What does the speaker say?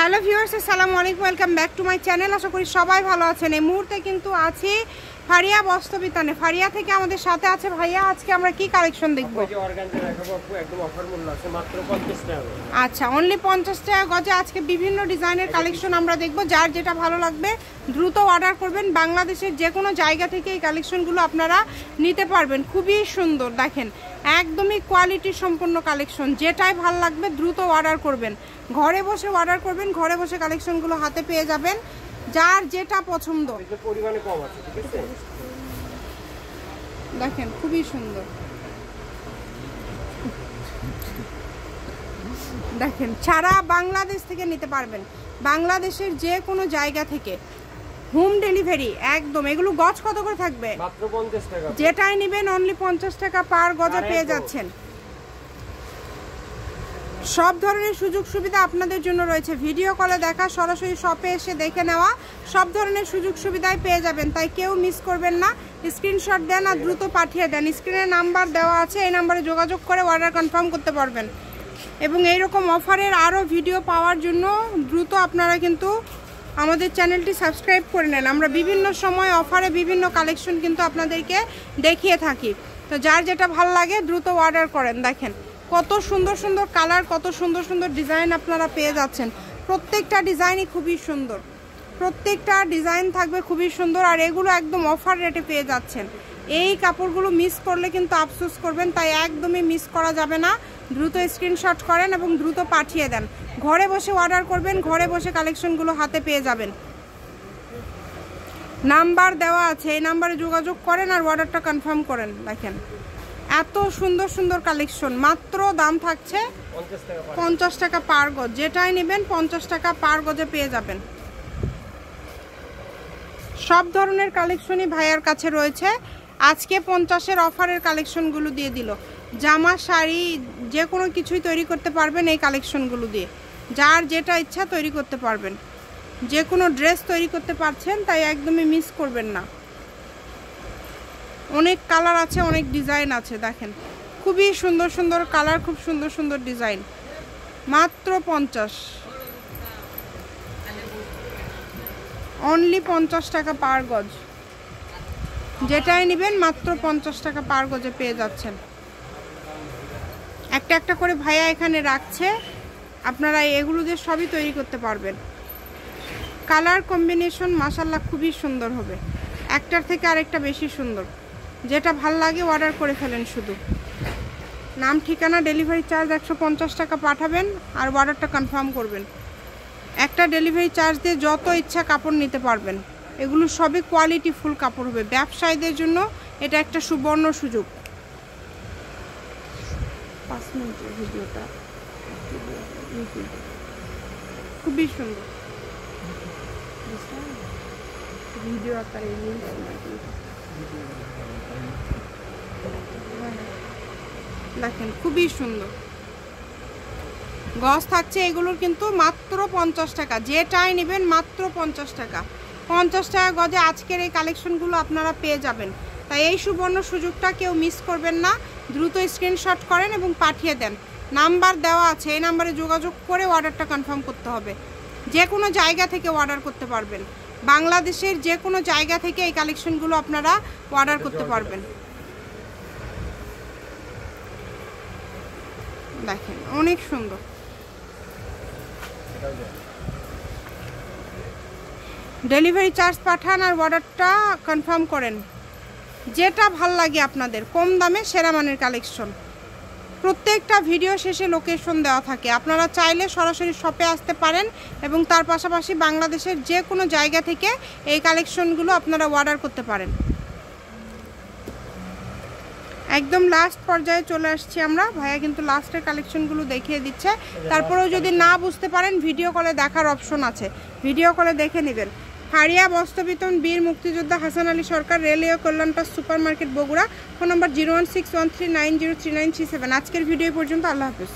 Hello viewers, আসসালামু আলাইকুম, welcome back to my channel. আশা করি সবাই ভালো আছেন। এই মুহূর্তে কিন্তু আছি ফারিয়া বস্ত্রবিতানে। ফারিয়া থেকে আমাদের সাথে আছে ভাইয়া। আজকে আমরা কি কালেকশন দেখবো? আচ্ছা, অনলি 50 টাকা গজে আজকে বিভিন্ন ডিজাইনের কালেকশন আমরা দেখবো। যার যেটা ভালো লাগবে দ্রুত অর্ডার করবেন। বাংলাদেশের যে কোনো জায়গা থেকে এই কালেকশনগুলো আপনারা নিতে পারবেন। খুবই সুন্দর, দেখেন একদমই কোয়ালিটি সম্পন্ন কালেকশন। যেটাই ভালো লাগবে দ্রুত অর্ডার করবেন। ঘরে বসে অর্ডার করবেন, ঘরে বসে কালেকশনগুলো হাতে পেয়ে যাবেন। যার যেটা পছন্দ। পরিমাণে কম আছে, ঠিক আছে? দেখেন খুবই সুন্দর, দেখেন সারা বাংলাদেশ থেকে নিতে পারবেন। বাংলাদেশের যে কোনো জায়গা থেকে হোম ডেলিভারি একদম। এগুলো গজ কত করে থাকবে? মাত্র 50 টাকা। যেটাই নেবেন অনলি 50 টাকা পার গজে পেয়ে যাচ্ছেন। সব ধরনের সুযোগ সুবিধা আপনাদের জন্য রয়েছে। ভিডিও কলে দেখা, সরাসরি শপে এসে দেখে নেওয়া, সব ধরনের সুযোগ সুবিধাই পেয়ে যাবেন। তাই কেউ মিস করবেন না। স্ক্রিনশট দেন আর দ্রুত পাঠিয়ে দেন। স্ক্রিনে নাম্বার দেওয়া আছে, এই নাম্বারে যোগাযোগ করে অর্ডার কনফার্ম করতে পারবেন। এবং এইরকম অফারের আরও ভিডিও পাওয়ার জন্য দ্রুত আপনারা কিন্তু আমাদের চ্যানেলটি সাবস্ক্রাইব করে নেন। আমরা বিভিন্ন সময় অফারে বিভিন্ন কালেকশন কিন্তু আপনাদেরকে দেখিয়ে থাকি। তো যার যেটা ভালো লাগে দ্রুত অর্ডার করেন। দেখেন কত সুন্দর সুন্দর কালার, কত সুন্দর সুন্দর ডিজাইন আপনারা পেয়ে যাচ্ছেন। প্রত্যেকটা ডিজাইনই খুবই সুন্দর, প্রত্যেকটা ডিজাইন থাকবে খুবই সুন্দর। আর এগুলো একদম অফার রেটে পেয়ে যাচ্ছেন। এই কাপড়গুলো মিস করলে কিন্তু আফসোস করবেন, তাই একদমই মিস করা যাবে না। দ্রুত স্ক্রিনশট করেন এবং দ্রুত পাঠিয়ে দেন। ঘরে বসে অর্ডার করবেন, ঘরে বসে কালেকশনগুলো হাতে পেয়ে যাবেন। নাম্বার দেওয়া আছে, এই নাম্বারে যোগাযোগ করেন আর অর্ডারটা কনফার্ম করেন। দেখেন এত সুন্দর সুন্দর কালেকশন। মাত্র দাম থাকছে 50 টাকা পার গজ। যেটাই নেবেন 50 টাকা পার গজে পেয়ে যাবেন। সব ধরনের কালেকশনই ভাইয়ার কাছে রয়েছে। আজকে 50-এর অফারের কালেকশনগুলো দিয়ে দিল। জামা, শাড়ি যে কোনো কিছুই তৈরি করতে পারবেন এই কালেকশনগুলো দিয়ে। যার যেটা ইচ্ছা তৈরি করতে পারবেন। যে কোনো ড্রেস তৈরি করতে পারছেন, তাই একদমই মিস করবেন না। অনেক কালার আছে, অনেক ডিজাইন আছে। দেখেন খুবই সুন্দর সুন্দর কালার, খুব সুন্দর সুন্দর ডিজাইন। মাত্র 50, অনলি 50 টাকা পার গজ। যেটাই নেবেন মাত্র 50 টাকা পার গজে পেয়ে যাচ্ছেন। একটা একটা করে ভাইয়া এখানে রাখছে, আপনারা এগুলো দিয়ে সবই তৈরি করতে পারবেন। কালার কম্বিনেশন মাশাআল্লাহ খুবই সুন্দর হবে, একটার থেকে আরেকটা বেশি সুন্দর। যেটা ভাল লাগে অর্ডার করে ফেলেন। শুধু নাম, ঠিকানা, ডেলিভারি চার্জ 150 টাকা পাঠাবেন আর অর্ডারটা কনফার্ম করবেন। একটা ডেলিভারি চার্জ দিয়ে যত ইচ্ছা কাপড় নিতে পারবেন। এগুলো সবই কোয়ালিটি ফুল কাপড় হবে। ব্যবসায়ীদের জন্য এটা একটা সুবর্ণ সুযোগ। 5 মিনিটের ভিডিওটা খুবই সুন্দর। ভিডিও আকারে দেখেন খুবই সুন্দর গজ থাকছে। এগুলোর কিন্তু মাত্র 50 টাকা। যেটাই নেবেন মাত্র 50 টাকা। 50 টাকা গজে আজকের এই কালেকশনগুলো আপনারা পেয়ে যাবেন। তাই এই সুবর্ণ সুযোগটা কেউ মিস করবেন না। দ্রুত স্ক্রিনশট করেন এবং পাঠিয়ে দেন। নাম্বার দেওয়া আছে, এই নাম্বারে যোগাযোগ করে অর্ডারটা কনফার্ম করতে হবে। যে কোনো জায়গা থেকে অর্ডার করতে পারবেন। বাংলাদেশের যে কোনো জায়গা থেকে এই কালেকশনগুলো আপনারা অর্ডার করতে পারবেন। দেখেন অনেক সুন্দর। ডেলিভারি চার্জ পাঠান আর অর্ডারটা কনফার্ম করেন। যেটা ভাল লাগে আপনাদের, কম দামে সেরা মানের কালেকশন। প্রত্যেকটা ভিডিও শেষে লোকেশন দেওয়া থাকে। আপনারা চাইলে সরাসরি শপে আসতে পারেন এবং তার পাশাপাশি বাংলাদেশের যে কোনো জায়গা থেকে এই কালেকশনগুলো আপনারা অর্ডার করতে পারেন। একদম লাস্ট পর্যায়ে চলে আসছি আমরা। ভাইয়া কিন্তু লাস্টের কালেকশনগুলো দেখিয়ে দিচ্ছে। তারপরেও যদি না বুঝতে পারেন ভিডিও কলে দেখার অপশন আছে, ভিডিও কলে দেখে নেবেন। ফারিয়া বস্ত্রবিতান, বীর মুক্তিযোদ্ধা হাসান আলী সরকার, রেলওয়ে কল্যাণ পাস, super market, Bogura. Phone number 01613903937। আজকের ভিডিও পর্যন্ত। আল্লাহ হাফেজ।